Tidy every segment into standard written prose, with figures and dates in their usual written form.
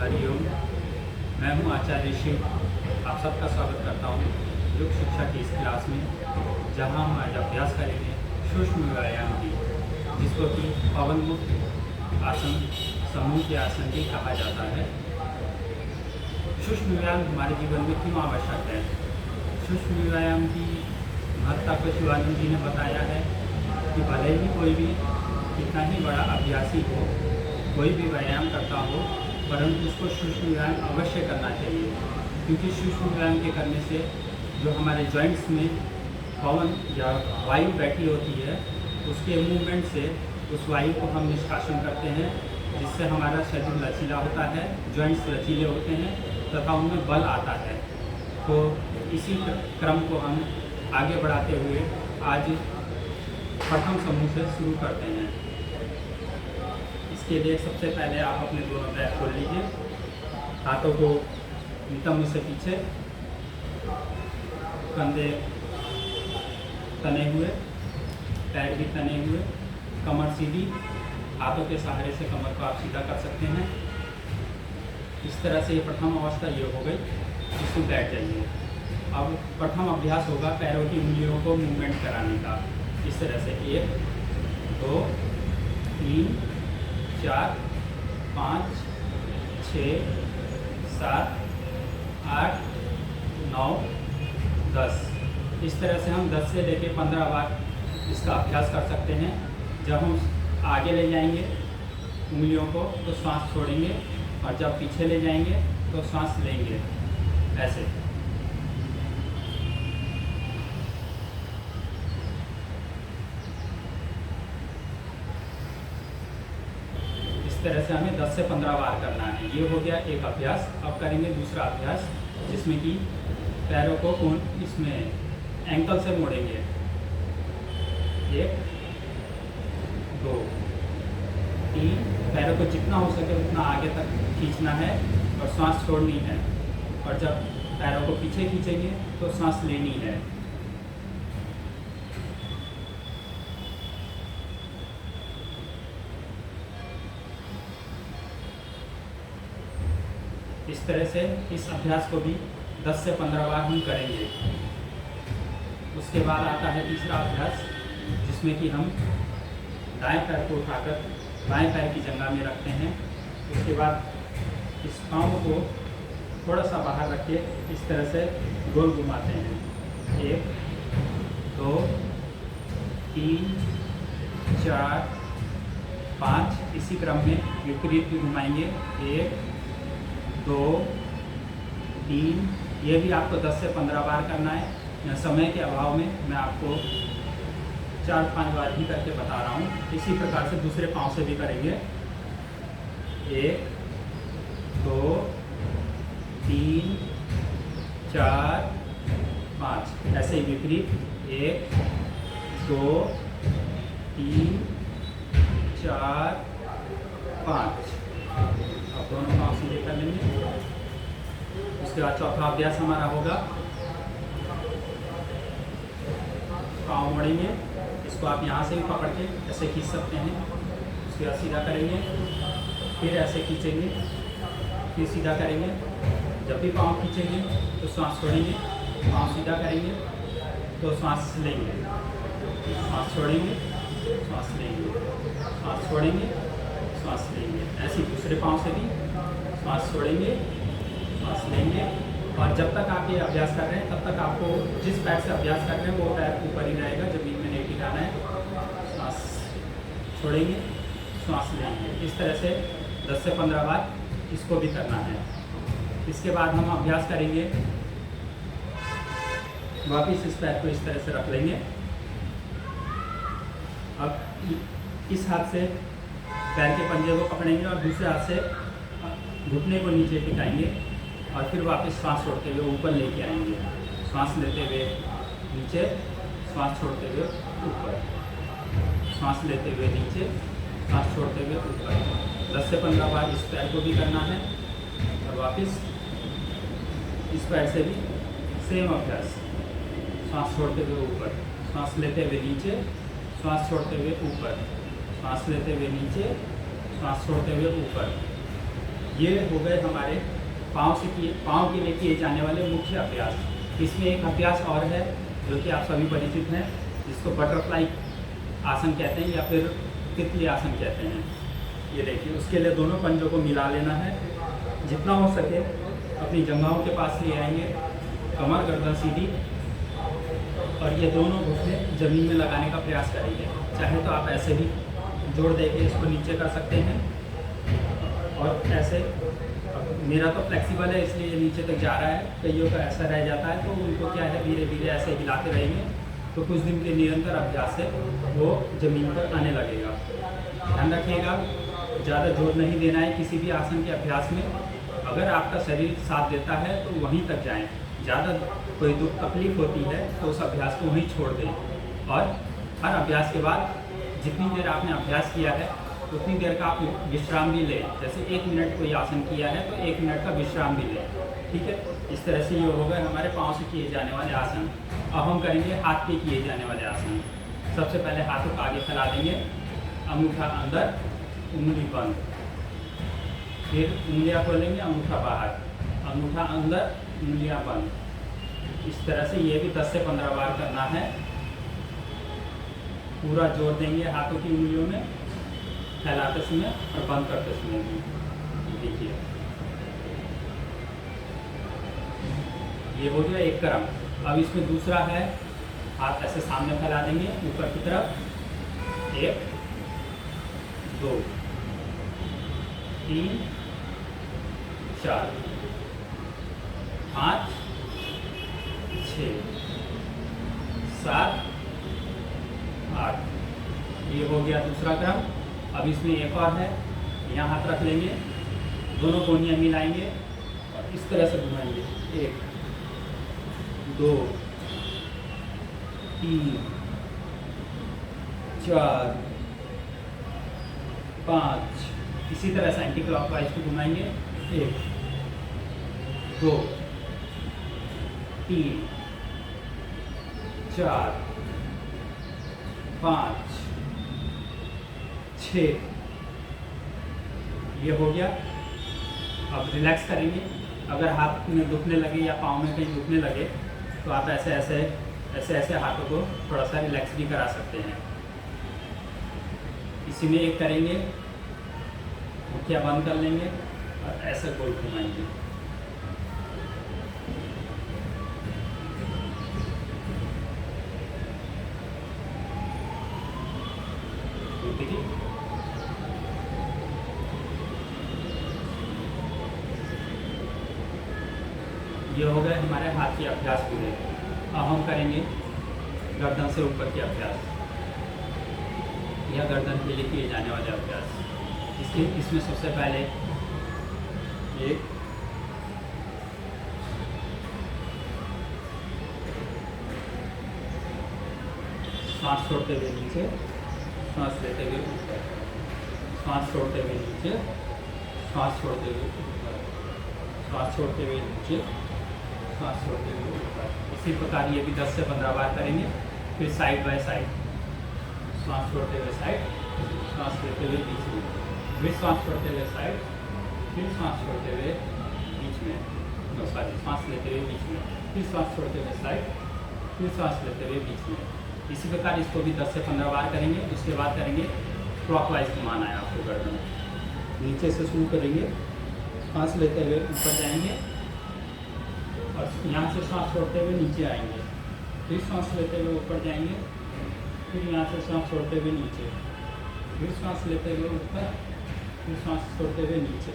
हरिओम। मैं हूं आचार्य शिव। आप सबका स्वागत करता हूं योग शिक्षा की इस क्लास में, जहां हम आज अभ्यास करेंगे सूक्ष्म व्यायाम की, जिसको कि पवन मुक्त आसन, समूह के आसन भी कहा जाता है। सूक्ष्म व्यायाम हमारे जीवन में क्यों आवश्यक है? सूक्ष्म व्यायाम की महत्ता को शिवानंद जी ने बताया है कि भले ही कोई भी कितना ही बड़ा अभ्यासी हो, कोई भी व्यायाम करता हो, परंतु उसको सूक्ष्म व्यायाम अवश्य करना चाहिए, क्योंकि सूक्ष्म व्यायाम के करने से जो हमारे जॉइंट्स में पवन या वायु बैठी होती है, उसके मूवमेंट से उस वायु को हम निष्कासन करते हैं, जिससे हमारा शरीर लचीला होता है, जॉइंट्स लचीले होते हैं तथा उनमें बल आता है। तो इसी क्रम को हम आगे बढ़ाते हुए आज प्रथम समूह से शुरू करते हैं। इसके लिए सबसे पहले आप अपने दोनों पैर खोल लीजिए, हाथों को नितंब से पीछे, कंधे तने हुए, पैर भी तने हुए, कमर सीधी, हाथों के सहारे से कमर को आप सीधा कर सकते हैं। इस तरह से ये प्रथम अवस्था ये हो गई, इसमें बैठ जाइए। अब प्रथम अभ्यास होगा पैरों की उंगलियों को मूवमेंट कराने का। इस तरह से 1 2 3 4 5 6 7 8 9 10। इस तरह से हम 10 से लेकर 15 बार इसका अभ्यास कर सकते हैं। जब हम आगे ले जाएंगे उंगलियों को तो श्वास छोड़ेंगे, और जब पीछे ले जाएंगे तो श्वास लेंगे, ऐसे। इस तरह से हमें 10 से 15 बार करना है। ये हो गया एक अभ्यास। अब करेंगे दूसरा अभ्यास, जिसमें कि पैरों को इसमें एंकल से मोड़ेंगे। 1 2 3। पैरों को जितना हो सके उतना आगे तक खींचना है और सांस छोड़नी है, और जब पैरों को पीछे खींचेंगे तो सांस लेनी है। इस तरह से इस अभ्यास को भी 10 से 15 बार हम करेंगे। उसके बाद आता है तीसरा अभ्यास, जिसमें कि हम दाएं पैर को उठाकर बाएं पैर की जंघा में रखते हैं। उसके बाद इस पाँव को थोड़ा सा बाहर रख के इस तरह से गोल घुमाते हैं। 1 2 3 4 5। इसी क्रम में विपरीत भी घुमाएंगे। 1 2 3। ये भी आपको 10 से 15 बार करना है। समय के अभाव में मैं आपको 4-5 बार ही करके बता रहा हूँ। इसी प्रकार से दूसरे पाँव से भी करेंगे। 1 2 3 4 5। ऐसे ही विपरीत। 1 2 3 4 5। अब दोनों पाँव सीधे कर लेंगे। उसके बाद चौथा अभ्यास हमारा होगा, पाँव मोड़ेंगे। इसको आप यहाँ से भी पकड़ के ऐसे खींच सकते हैं। उसके बाद सीधा करेंगे, फिर ऐसे खींचेंगे, फिर सीधा करेंगे। जब भी पाँव खींचेंगे तो सांस छोड़ेंगे, पाँव सीधा करेंगे तो सांस लेंगे, सांस छोड़ेंगे, सांस लेंगे, सांस छोड़ेंगे, सांस लेंगे। ऐसे दूसरे पाँव से भी सांस छोड़ेंगे, सांस लेंगे। और जब तक आप ये अभ्यास कर रहे हैं तब तक आपको जिस पैर से अभ्यास कर रहे हैं वो पैर ऊपर ही रहेगा, जमीन में नहीं टिकाना है। सांस छोड़ेंगे, सांस लेंगे। इस तरह से 10 से 15 बार इसको भी करना है। इसके बाद हम अभ्यास करेंगे, वापिस इस पैर को इस तरह से रख लेंगे। अब इस हाथ से पैर के पंजे को पकड़ेंगे और दूसरे हाथ से घुटने को नीचे टिकाएंगे, और फिर वापस सांस छोड़ते हुए ऊपर लेके आएंगे। सांस लेते हुए नीचे, सांस छोड़ते हुए ऊपर, सांस लेते हुए नीचे, सांस छोड़ते हुए ऊपर। 10 से 15 बार इस पैर को भी करना है, और वापस इस पैर से भी सेम अभ्यास। सांस छोड़ते हुए ऊपर, सांस लेते हुए नीचे, सांस छोड़ते हुए ऊपर, सांस लेते हुए नीचे, सांस छोड़ते हुए ऊपर। ये हो गए हमारे पाँव के लिए किए जाने वाले मुख्य अभ्यास। इसमें एक अभ्यास और है जो कि आप सभी परिचित हैं, जिसको बटरफ्लाई आसन कहते हैं या फिर तितली आसन कहते हैं। ये देखिए, उसके लिए दोनों पंजों को मिला लेना है, जितना हो सके अपनी जंघाओं के पास ले आएंगे, कमर गर्दन सीधी, और ये दोनों घुटने ज़मीन में लगाने का प्रयास करेंगे। चाहे तो आप ऐसे भी जोड़ देके इसको नीचे कर सकते हैं, और ऐसे, मेरा तो फ्लेक्सिबल है इसलिए ये नीचे तक जा रहा है, कईयों का ऐसा रह जाता है तो उनको क्या है धीरे धीरे ऐसे हिलाते रहेंगे, तो कुछ दिन के निरंतर अभ्यास से वो ज़मीन पर आने लगेगा। ध्यान रखिएगा, ज़्यादा जोर नहीं देना है किसी भी आसन के अभ्यास में। अगर आपका शरीर साथ देता है तो वहीं तक जाएं, ज़्यादा कोई दुख तकलीफ होती है तो उस अभ्यास को वहीं छोड़ दें। और हर अभ्यास के बाद जितनी देर आपने अभ्यास किया है उतनी देर का आप विश्राम भी लें। जैसे 1 मिनट कोई आसन किया है तो 1 मिनट का विश्राम भी लें, ठीक है। इस तरह से ये हो गए हमारे पाँव से किए जाने वाले आसन। अब हम करेंगे हाथ के किए जाने वाले आसन। सबसे पहले हाथों को आगे फैला देंगे, अंगूठा अंदर, उंगली बंद, फिर उंगलियां खोलेंगे, अंगूठा बाहर, अंगूठा अंदर, उंगलियां बंद। इस तरह से ये भी 10 से 15 बार करना है। पूरा जोर देंगे हाथों की उंगलियों में, फैलाते समय और बंद करते समय भी। देखिए, ये हो गया एक क्रम। अब इसमें दूसरा है, हाथ ऐसे सामने फैला देंगे ऊपर की तरफ, 1 2 3 4 5 6 7 8। ये हो गया दूसरा क्रम। अब इसमें एक और है, यहाँ हाथ रख लेंगे, दोनों कोहनियाँ मिलाएंगे और इस तरह से घुमाएंगे, 1 2 3 4 5। इसी तरह से एंटी क्लॉकवाइज को घुमाएंगे, 1 2 3 4 5 6। ये हो गया। अब रिलैक्स करेंगे। अगर हाथ में दुखने लगे या पाँव में कहीं दुखने लगे तो आप ऐसे हाथों को थोड़ा सा रिलैक्स भी करा सकते हैं। इसी में एक करेंगे, मुठिया बंद कर लेंगे और ऐसे गोल घुमाएंगे। देखिए, ये हो गए हमारे हाथ के अभ्यास पूरे। अब हम करेंगे गर्दन से ऊपर के अभ्यास या गर्दन के लिए किए जाने वाले अभ्यास। इसमें सबसे पहले एक सांस छोड़ते हुए नीचे, सांस लेते हुए ऊपर, सांस छोड़ते हुए नीचे, सांस छोड़ते हुए ऊपर, सांस छोड़ते हुए नीचे, सांस छोड़ते हुए ऊपर। इसी प्रकार ये भी 10 से 15 बार करेंगे। फिर साइड बाय साइड, सांस छोड़ते हुए साइड, सांस लेते हुए बीच में, फिर सांस छोड़ते हुए साइड, फिर सांस छोड़ते हुए बीच में, सांस लेते हुए बीच में, फिर सांस छोड़ते हुए साइड, फिर सांस लेते हुए बीच में। इसी प्रकार इसको भी 10 से 15 बार करेंगे। उसके बाद करेंगे क्लॉकवाइज घुमाना है आपको गर्दन। नीचे से शुरू करेंगे, सांस लेते हुए ऊपर जाएंगे और यहाँ से सांस छोड़ते हुए नीचे आएंगे, फिर सांस लेते हुए ऊपर जाएंगे, फिर यहाँ से सांस छोड़ते हुए नीचे, फिर सांस लेते हुए ऊपर, फिर सांस छोड़ते हुए नीचे।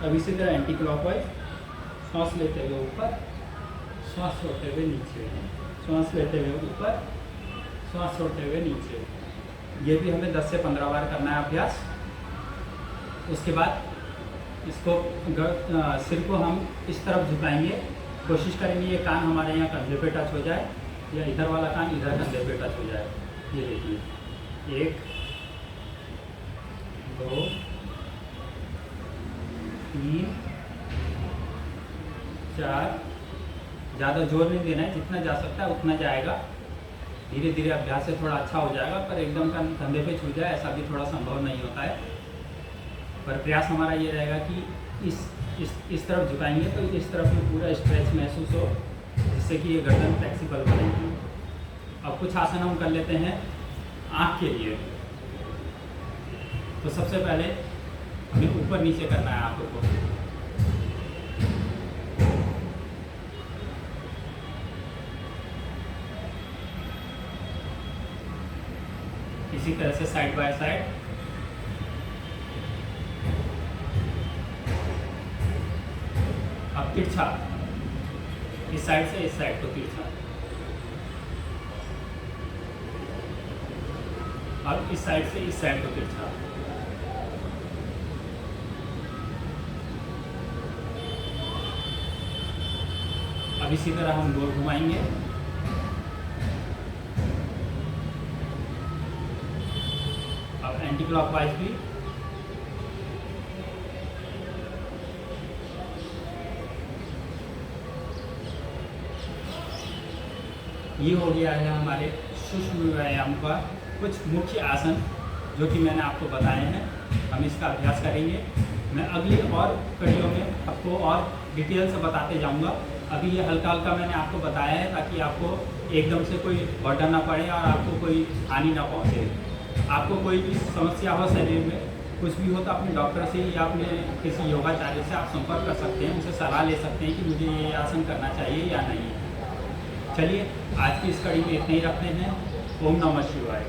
अब इसी तरह एंटी क्लॉकवाइज, सांस लेते हुए ऊपर, सांस छोड़ते हुए नीचे, सांस लेते हुए ऊपर, सांस छोड़ते हुए नीचे। ये भी हमें 10 से 15 बार करना है अभ्यास। उसके बाद इसको सिर को हम इस तरफ झुकाएंगे, कोशिश करेंगे ये कान हमारे यहाँ कंधे पे टच हो जाए या इधर वाला कान इधर कंधे पे टच हो जाए। ये देखिए, 1 2 3 4। ज़्यादा जोर नहीं देना है, जितना जा सकता है उतना जाएगा। धीरे धीरे अभ्यास से थोड़ा अच्छा हो जाएगा, पर एकदम कंधे पे छू जाए ऐसा भी थोड़ा संभव नहीं होता है। पर प्रयास हमारा ये रहेगा कि इस तरफ झुकाएंगे तो इस तरफ में पूरा स्ट्रेच महसूस हो, जिससे कि ये गर्दन फ्लेक्सिबल बनेगी। अब कुछ आसन हम कर लेते हैं आँख के लिए। तो सबसे पहले हमें ऊपर नीचे करना है आँखों को। इसी तरह से साइड बाय साइड। अब तिरछा, इस साइड से इस साइड को तिरछा, अब इस साइड से इस साइड को तिरछा। अब इसी तरह हम गोल घुमाएंगे। अब एंटी क्लॉकवाइज भी। ये हो गया है हमारे सूक्ष्म व्यायाम का कुछ मुख्य आसन जो कि मैंने आपको बताए हैं। हम इसका अभ्यास करेंगे। मैं अगली और कड़ियों में आपको और डिटेल से बताते जाऊंगा। अभी ये हल्का हल्का मैंने आपको बताया है ताकि आपको एकदम से कोई बर्डन ना पड़े और आपको कोई हानि ना पहुंचे। आपको कोई भी समस्या हो शरीर में, कुछ भी हो तो अपने डॉक्टर से या अपने किसी योगाचार्य से आप संपर्क कर सकते हैं, उनसे सलाह ले सकते हैं कि मुझे ये आसन करना चाहिए या नहीं। चलिए आज की इस कड़ी में इतना ही रखते हैं। ओम नमः शिवाय।